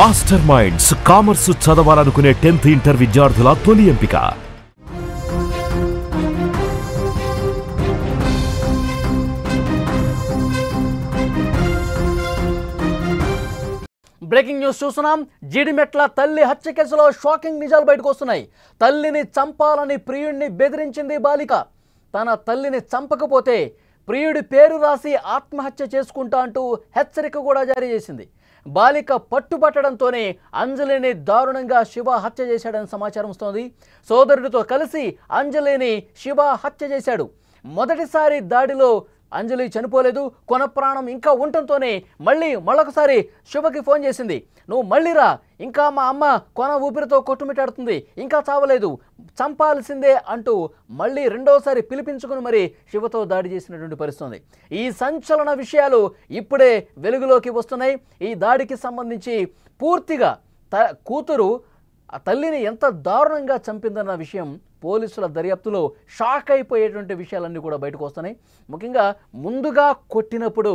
Master minds commerce చదవాలనుకునే 10th inter విద్యార్థుల తొలి ఎంపిక. బ్రేకింగ్ న్యూస్ చూస్తున్నాం. జీడిమెట్ల తల్లి హత్య కేసులో షాకింగ్ నిజాలు బయటకు వస్తున్నాయి. తల్లిని చంపాలని ప్రియుడిని బెదిరించింది బాలిక. తన తల్లిని చంపకపోతే ప్రియుడి పేరు రాసి ఆత్మహత్య చేసుకుంటా అంటూ హెచ్చరిక కూడా జారీ చేసింది. బాలిక పట్టుబట్టడంతోనే అంజలిని దారుణంగా శివ హత్య చేశాడని సమాచారం వస్తోంది. సోదరుడితో కలిసి అంజలిని శివ హత్య చేశాడు. మొదటిసారి దాడిలో అంజలి చనిపోలేదు. కొన ప్రాణం ఇంకా ఉండటంతోనే మళ్ళొకసారి శివకి ఫోన్ చేసింది. నువ్వు మళ్ళీ రా, ఇంకా మా అమ్మ కొన ఊపిరితో కొట్టుమిట్టాడుతుంది, ఇంకా చావలేదు, చంపాల్సిందే అంటూ మళ్ళీ రెండోసారి పిలిపించుకుని మరి శివతో దాడి చేసినటువంటి పరిస్థితి. ఈ సంచలన విషయాలు ఇప్పుడే వెలుగులోకి వస్తున్నాయి. ఈ దాడికి సంబంధించి పూర్తిగా కూతురు ఆ తల్లిని ఎంత దారుణంగా చంపిందన్న విషయం పోలీసుల దర్యాప్తులో షాక్ అయిపోయేటువంటి విషయాలన్నీ కూడా బయటకు వస్తున్నాయి. ముఖ్యంగా ముందుగా కొట్టినప్పుడు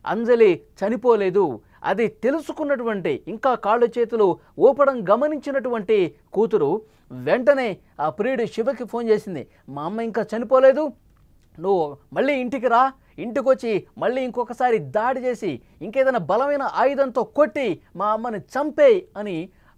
అంజలి చనిపోలేదు, అది తెలుసుకున్నటువంటి ఇంకా కాళ్ళు చేతులు ఊపడం గమనించినటువంటి కూతురు వెంటనే ఆ ప్రియుడు శివకి ఫోన్ చేసింది. మా అమ్మ ఇంకా చనిపోలేదు, నువ్వు మళ్ళీ ఇంటికి రా, ఇంటికి వచ్చి మళ్ళీ ఇంకొకసారి దాడి చేసి ఇంకేదైనా బలమైన ఆయుధంతో కొట్టి మా అమ్మని చంపేయి అని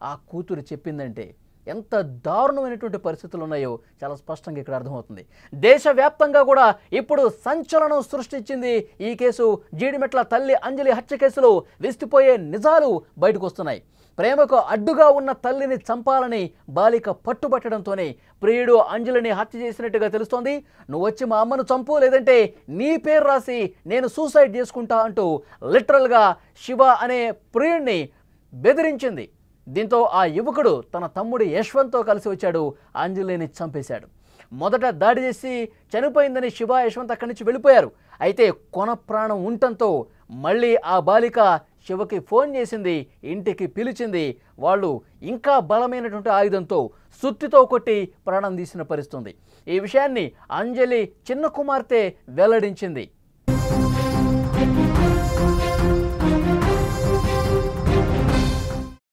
ఆ కూతురు చెప్పిందంటే ఎంత దారుణమైనటువంటి పరిస్థితులు ఉన్నాయో చాలా స్పష్టంగా ఇక్కడ అర్థమవుతుంది. దేశవ్యాప్తంగా కూడా ఇప్పుడు సంచలనం సృష్టించింది ఈ కేసు. జీడిమెట్ల తల్లి అంజలి హత్య కేసులో విస్తుపోయే నిజాలు బయటకు వస్తున్నాయి. ప్రేమకు అడ్డుగా ఉన్న తల్లిని చంపాలని బాలిక పట్టుబట్టడంతోనే ప్రియుడు అంజలిని హత్య చేసినట్టుగా తెలుస్తోంది. నువ్వు వచ్చి మా అమ్మను చంపు, లేదంటే నీ పేరు రాసి నేను సూసైడ్ చేసుకుంటా అంటూ లిటరల్గా శివ అనే ప్రియుడిని బెదిరించింది. దీంతో ఆ యువకుడు తన తమ్ముడు యశ్వంత్తో కలిసి వచ్చాడు, అంజలిని చంపేశాడు. మొదట దాడి చేసి చనిపోయిందని శివ, యశ్వంత్ అక్కడి నుంచి వెళ్ళిపోయారు. అయితే కొన ప్రాణం ఉండటంతో మళ్ళీ ఆ బాలిక శివకి ఫోన్ చేసింది, ఇంటికి పిలిచింది. వాళ్ళు ఇంకా బలమైనటువంటి ఆయుధంతో సుత్తితో కొట్టి ప్రాణం తీసిన పరిస్థితుంది. ఈ విషయాన్ని అంజలి చిన్న కుమార్తె వెల్లడించింది.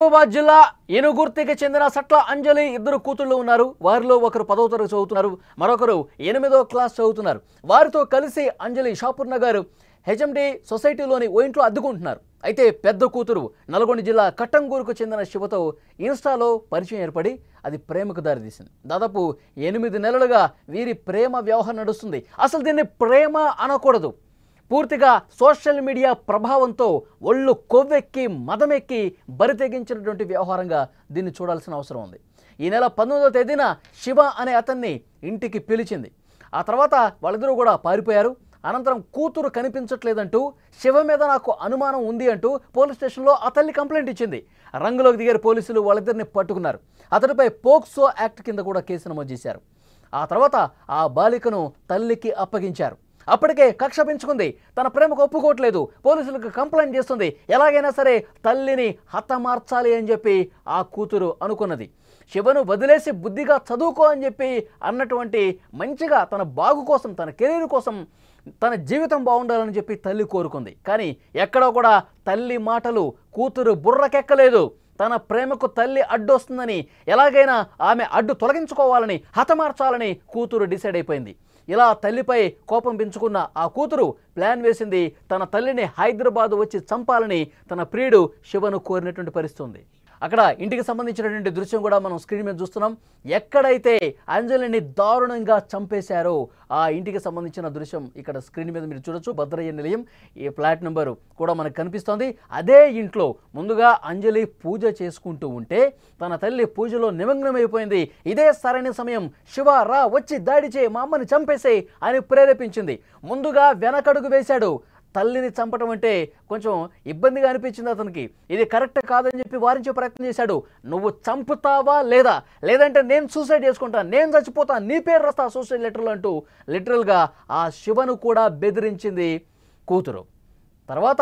నిజామాబాద్ జిల్లా ఏనుగుర్తికి చెందిన సట్ల అంజలి ఇద్దరు కూతుళ్ళు ఉన్నారు. వారిలో ఒకరు 10వ తరగతి చదువుతున్నారు, మరొకరు 8వ క్లాస్ చదువుతున్నారు. వారితో కలిసి అంజలి షాపూర్ నగర్ హెచ్ఎండి సొసైటీలోని ఓ ఇంట్లో అద్దుకుంటున్నారు. అయితే పెద్ద కూతురు నల్గొండ జిల్లా కట్టంగూరుకు చెందిన శివతో ఇన్స్టాలో పరిచయం ఏర్పడి అది ప్రేమకు దారితీసింది. దాదాపు 8 నెలలుగా వీరి ప్రేమ వ్యవహారం నడుస్తుంది. అసలు దీన్ని ప్రేమ అనకూడదు, పూర్తిగా సోషల్ మీడియా ప్రభావంతో ఒళ్ళు కొవ్వెక్కి మదమెక్కి బరితెగించినటువంటి వ్యవహారంగా దీన్ని చూడాల్సిన అవసరం ఉంది. ఈ నెల 19వ తేదీన శివ అనే అతన్ని ఇంటికి పిలిచింది. ఆ తర్వాత వాళ్ళిద్దరూ కూడా పారిపోయారు. అనంతరం కూతురు కనిపించట్లేదంటూ శివ మీద నాకు అనుమానం ఉంది అంటూ పోలీస్ స్టేషన్లో ఆ తల్లి కంప్లైంట్ ఇచ్చింది. రంగులోకి దిగారు పోలీసులు, వాళ్ళిద్దరిని పట్టుకున్నారు. అతడిపై పోక్సో యాక్ట్ కింద కూడా కేసు నమోదు చేశారు. ఆ తర్వాత ఆ బాలికను తల్లికి అప్పగించారు. అప్పటికే కక్ష పెంచుకుంది, తన ప్రేమకు ఒప్పుకోవట్లేదు, పోలీసులకు కంప్లైంట్ చేస్తుంది. ఎలాగైనా సరే తల్లిని హతమార్చాలి అని చెప్పి ఆ కూతురు అనుకున్నది. శివను వదిలేసి బుద్ధిగా చదువుకో అని చెప్పి అన్నటువంటి మంచిగా తన బాగు కోసం, తన కెరీర్ కోసం, తన జీవితం బాగుండాలని చెప్పి తల్లి కోరుకుంది. కానీ ఎక్కడో కూడా తల్లి మాటలు కూతురు బుర్రకెక్కలేదు. తన ప్రేమకు తల్లి అడ్డొస్తుందని, ఎలాగైనా ఆమె అడ్డు తొలగించుకోవాలని, హతమార్చాలని కూతురు డిసైడ్ అయిపోయింది. ఇలా తల్లిపై కోపం పెంచుకున్న ఆ కూతురు ప్లాన్ వేసింది. తన తల్లిని హైదరాబాద్ వచ్చి చంపాలని తన ప్రియుడు శివను కోరినటువంటి పరిస్థితి ఉంది. అక్కడ ఇంటికి సంబంధించినటువంటి దృశ్యం కూడా మనం స్క్రీన్ మీద చూస్తున్నాం. ఎక్కడైతే అంజలిని దారుణంగా చంపేశారో ఆ ఇంటికి సంబంధించిన దృశ్యం ఇక్కడ స్క్రీన్ మీద మీరు చూడొచ్చు. భద్రయ్య నిలయం, ఈ ఫ్లాట్ నెంబరు కూడా మనకు కనిపిస్తోంది. అదే ఇంట్లో ముందుగా అంజలి పూజ చేసుకుంటూ ఉంటే తన తల్లి పూజలో నిమగ్నమైపోయింది. ఇదే సరైన సమయం, శివ రా, వచ్చి దాడి చేయి, మా అమ్మని చంపేసే అని ప్రేరేపించింది. ముందుగా వెనకడుగు వేశాడు. తల్లిని చంపటం అంటే కొంచెం ఇబ్బందిగా అనిపించింది అతనికి. ఇది కరెక్ట్ కాదని చెప్పి వారించే ప్రయత్నం చేశాడు. నువ్వు చంపుతావా లేదా, లేదంటే నేను సూసైడ్ చేసుకుంటాను, నేను చచ్చిపోతా, నీ పేరు రాస్తా సూసైడ్ లెటర్లు అంటూ లిటరల్గా ఆ శివను కూడా బెదిరించింది కూతురు. తర్వాత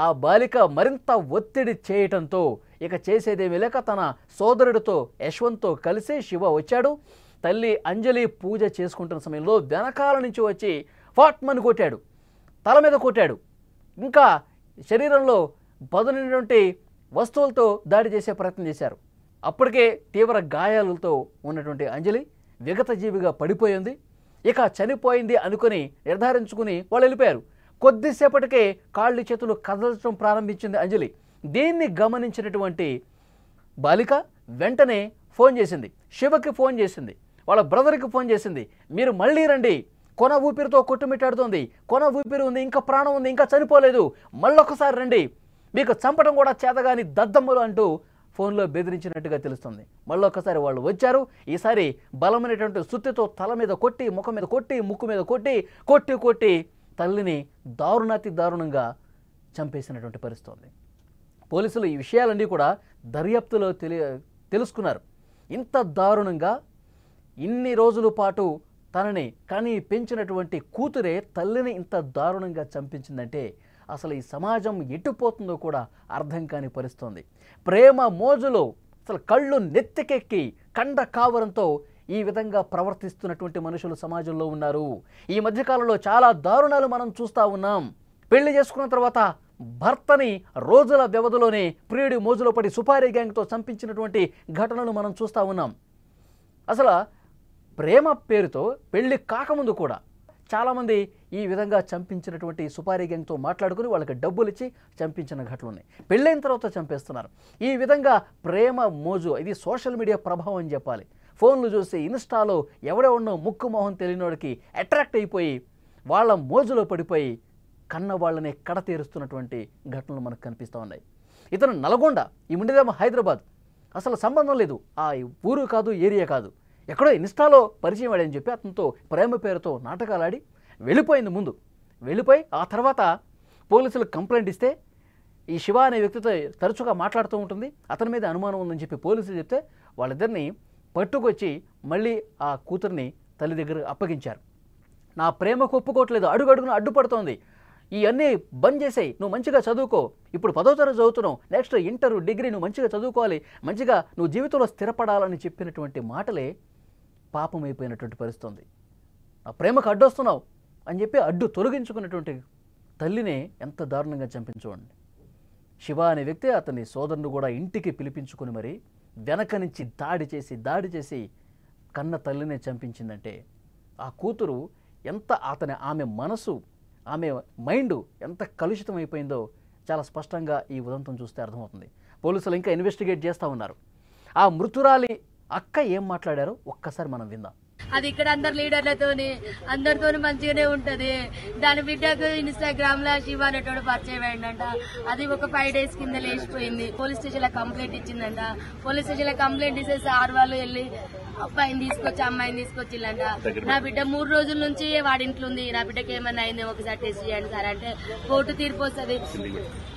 ఆ బాలిక మరింత ఒత్తిడి చేయటంతో ఇక చేసేదేమీ లేక తన సోదరుడితో యశ్వంత్తో కలిసి శివ వచ్చాడు. తల్లి అంజలి పూజ చేసుకుంటున్న సమయంలో వెనకాల నుంచి వచ్చి ఫాట్మని కొట్టాడు, తల మీద కొట్టాడు. ఇంకా శరీరంలో పదునైనటువంటి వస్తువులతో దాడి చేసే ప్రయత్నం చేశారు. అప్పటికే తీవ్ర గాయాలతో ఉన్నటువంటి అంజలి విగతజీవిగా పడిపోయింది. ఇక చనిపోయింది అనుకుని నిర్ధారించుకుని వాళ్ళు వెళ్ళిపోయారు. కొద్దిసేపటికే కాళ్ళు చేతులు కదలటం ప్రారంభించింది అంజలి. దీన్ని గమనించినటువంటి బాలిక వెంటనే ఫోన్ చేసింది, శివకి ఫోన్ చేసింది, వాళ్ళ బ్రదర్కి ఫోన్ చేసింది. మీరు మళ్ళీ రండి, కొన ఊపిరితో కొట్టుమిట్టాడుతోంది, కొన ఊపిరి ఉంది, ఇంకా ప్రాణం ఉంది, ఇంకా చనిపోలేదు, మళ్ళొకసారి రండి, మీకు చంపడం కూడా చేతగాని దద్దమ్మలు అంటూ ఫోన్లో బెదిరించినట్టుగా తెలుస్తుంది. మళ్ళొకసారి వాళ్ళు వచ్చారు. ఈసారి బలమైనటువంటి సుత్తితో తల మీద కొట్టి, ముఖం మీద కొట్టి, ముక్కు మీద కొట్టి కొట్టి కొట్టి తల్లిని దారుణాతి దారుణంగా చంపేసినటువంటి పరిస్థితి. పోలీసులు ఈ విషయాలన్నీ కూడా దర్యాప్తులో తెలుసుకున్నారు. ఇంత దారుణంగా ఇన్ని రోజుల పాటు తనని కని పెంచినటువంటి కూతురే తల్లిని ఇంత దారుణంగా చంపించిందంటే అసలు ఈ సమాజం ఎట్టుపోతుందో కూడా అర్థం కాని పరిస్థితి. ప్రేమ మోజులో అసలు కళ్ళు నెత్తికెక్కి కండ కావరంతో ఈ విధంగా ప్రవర్తిస్తున్నటువంటి మనుషులు సమాజంలో ఉన్నారు. ఈ మధ్యకాలంలో చాలా దారుణాలు మనం చూస్తూ ఉన్నాం. పెళ్లి చేసుకున్న తర్వాత భర్తని రోజుల వ్యవధిలోనే ప్రియుడి మోజులో పడి సుపారీ గ్యాంగ్తో చంపించినటువంటి ఘటనలు మనం చూస్తూ ఉన్నాం. అసలు ప్రేమ పేరుతో పెళ్లి కాకముందు కూడా చాలామంది ఈ విధంగా చంపించినటువంటి సుపారీ గ్యాంగ్తో మాట్లాడుకుని వాళ్ళకి డబ్బులు ఇచ్చి చంపించిన ఘటనలు ఉన్నాయి. పెళ్ళైన తర్వాత చంపేస్తున్నారు. ఈ విధంగా ప్రేమ మోజు, ఇది సోషల్ మీడియా ప్రభావం అని చెప్పాలి. ఫోన్లు చూసి ఇన్స్టాలో ఎవడెవడో ముక్కు మొహం తెలియనోడికి అట్రాక్ట్ అయిపోయి వాళ్ళ మోజులో పడిపోయి కన్న వాళ్ళని కడతీరుస్తున్నటువంటి ఘటనలు మనకు కనిపిస్తూ ఉన్నాయి. ఇతను నల్గొండ, ఈ ఉండేదేమో హైదరాబాద్, అసలు సంబంధం లేదు, ఆ ఊరు కాదు, ఏరియా కాదు, ఎక్కడో ఇన్స్టాలో పరిచయం ఆడని చెప్పి అతనితో ప్రేమ పేరుతో నాటకాలు ఆడి వెళ్ళిపోయింది. ముందు వెళ్ళిపోయి ఆ తర్వాత పోలీసులకు కంప్లైంట్ ఇస్తే ఈ శివ అనే వ్యక్తితో తరచుగా మాట్లాడుతూ ఉంటుంది, అతని మీద అనుమానం ఉందని చెప్పి పోలీసులు చెప్తే వాళ్ళిద్దరిని పట్టుకొచ్చి మళ్ళీ ఆ కూతుర్ని తల్లి దగ్గర అప్పగించారు. నా ప్రేమకు ఒప్పుకోవట్లేదు, అడుగడుగున అడ్డుపడుతోంది, ఇవన్నీ బంద్ చేసేయి, నువ్వు మంచిగా చదువుకో, ఇప్పుడు 10వ తరగతి చదువుతున్నావు, నెక్స్ట్ ఇంటర్ డిగ్రీ నువ్వు మంచిగా చదువుకోవాలి, మంచిగా నువ్వు జీవితంలో స్థిరపడాలని చెప్పినటువంటి మాటలే పాపమైపోయినటువంటి పరిస్థితి. నా ప్రేమకు అడ్డొస్తున్నావు అని చెప్పి అడ్డు తొలగించుకున్నటువంటి తల్లినే ఎంత దారుణంగా చంపించుకోండి. శివ అనే వ్యక్తి అతని సోదరుని కూడా ఇంటికి పిలిపించుకుని మరి వెనక నుంచి దాడి చేసి కన్న తల్లినే చంపించిందంటే ఆ కూతురు ఎంత ఆమె మనసు, ఆమె మైండ్ ఎంత కలుషితం అయిపోయిందో చాలా స్పష్టంగా ఈ ఉదంతం చూస్తే అర్థమవుతుంది. పోలీసులు ఇంకా ఇన్వెస్టిగేట్ చేస్తూ ఉన్నారు. ఆ మృతురాలి అక్క ఏం మాట్లాడారో ఒక్కసారి మనం విందాం. అది ఇక్కడ అందరు లీడర్లతోని అందరితోని మంచిగానే ఉంటది. దాని బిడ్డకు ఇన్స్టాగ్రామ్ లో శివ అనేటోడు పరిచయం అయిందంట. అది ఒక 5 days కింద లేచిపోయింది. పోలీస్ స్టేషన్ లో కంప్లైంట్ ఇచ్చిందంట. పోలీస్ స్టేషన్ లో కంప్లైంట్ ఇస్తే సార్ వాళ్ళు వెళ్ళి అబ్బాయిని తీసుకొచ్చి అమ్మాయిని తీసుకొచ్చిల్లంట. నా బిడ్డ 3 రోజుల నుంచి వాడింట్లో ఉంది, నా బిడ్డకి ఏమన్నా అయింది ఒకసారి టెస్ట్ చేయండి సార్ అంటే కోర్టు తీర్పు వస్తుంది,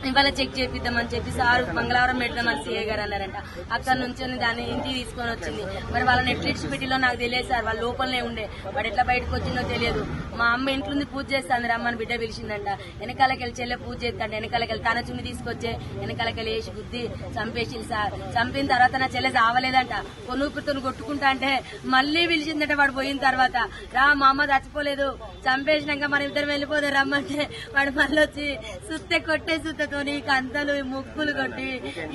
ఇవాళ చెక్ చేపిద్దామని చెప్పి సార్ మంగళవారం పెడదామని సీఏ గారు అన్నారంట. అక్కడ నుంచి దాన్ని ఇంటికి తీసుకొని వచ్చింది. మరి వాళ్ళ నెట్ఫ్లిక్స్ పెట్టిలో నాకు తెలియదు సార్, వాళ్ళ లోపలనే ఉండే, వాడు ఎట్లా బయటకు వచ్చిందో తెలియదు. మా అమ్మ ఇంట్లో పూజ చేస్తాను రమ్మని బిడ్డ పిలిచిందంట. వెనకాలకెళ్ళి చెల్లె పూజ చేస్తాంట, వెనకాలకెళ్ళి తన చున్ని తీసుకొచ్చే వెనకాలకెళ్ళి వేసి బుద్ధి చంపేసి సార్. చంపిన తర్వాత నా చెల్లె చావలేదంట, కొనుక్కుతో కొట్టుకుంటా అంటే మళ్ళీ పిలిచిందట. వాడు పోయిన తర్వాత రా మా అమ్మ చచ్చిపోలేదు, చంపేసినాక మన ఇద్దరు వెళ్ళిపోతే రమ్మంటే వాడు మళ్ళీ వచ్చి సుత్తె కొట్టే సుత్తతోని కంతలు ముక్కులు కొట్టి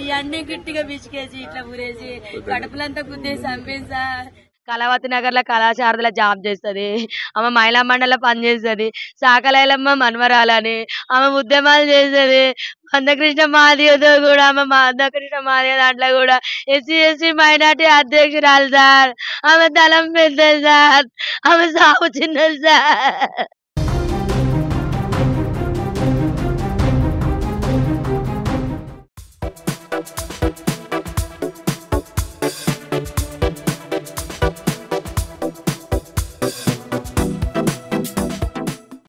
ఇవన్నీ గట్టిగా బిచికేసి ఇట్లా ఊరేసి కడుపులంతా గుద్దేసి చంపేసి సార్. కళావతి నగర్ లో కళాశారదల జాబ్ చేస్తుంది. ఆమె మహిళా మండలి పనిచేస్తుంది. సాకలైలమ్మ మన్మరాలని ఆమె ఉద్యమాలు చేస్తుంది. మందకృష్ణ మాదిగతో కూడా ఆమె మందకృష్ణ మాదిగ దాంట్లో కూడా SC/ST మైనార్టీ అధ్యక్షురాలు సార్. ఆమె తలం పెద్దది సార్, ఆమె సాగు చిన్నది సార్.